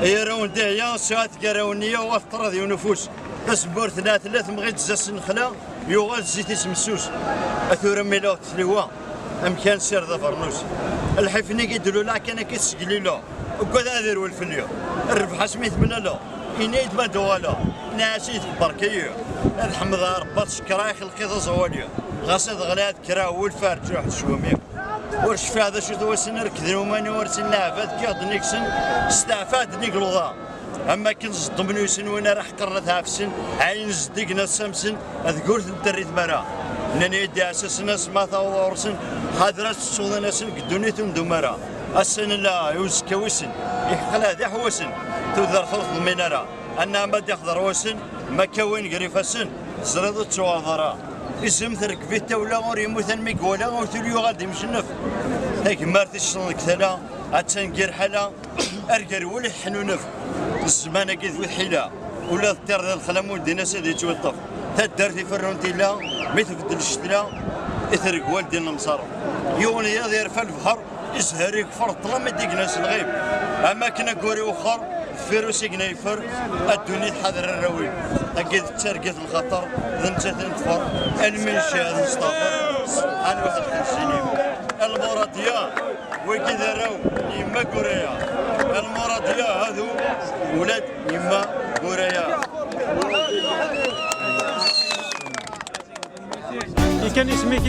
يرون داهية ساعات كراونية وفطر ذي ونفوس تسبور ثلاث مغيت زاس النخلة يوغال زيت يسمسوس أثور ميلوت تلوى أمكان سير ذا فرنوس الحفني كيدلو لا كان كيسقلي له وكذا هذا الفليو الربح سميت من لا إنيت ما دوالا ناسيت البركية هذا حمد رباط شكراي خلقي ذا زواليا غاسد غلات كرا والفارج واحد شوامير ورش في هذا شو توسن ركذ وماني ورسن لعفات كيض نيكسن استعفات نيك الوضع اما كنز ضمنوسن وانا راح قرنت هافسن عين زديقنا السمسن اذكرت الدريت مرا انني يدي اساس ناس ما ثورسن حاضرات الصودا ناس قدونيتهم دمرا السن لا يوز كوسن يحقل هذا حوسن تودر خلط المنارة انا ما يحضر وسن ما كوين قريفسن زرد تشواضرا اسم ثرك في التولى غوري مثل ميقولا وثليو غادي مشنف هيك مارتي شنك ثلا اتنقر حلا ارقر ولا حنونف الزمان كيف الحلا ولا الطير ذا الخلم ولدي ناس هذي توطف تدرتي فرونتي لا مثل في الشتلا اثرق والدي المصارف يوني يا في البحر يسهريك فرط لا ما ديك ناس الغيب اما كنا كوري وخر فيروسي يفر الدنيا حذر الروي أكيد ترقة الخطر ذنتة تنفر المنشأ مصطفى أنا واحد 50 المرادية وكذا راو يما كوريا المرادية هذو ولاد يما كوريا كان اسمك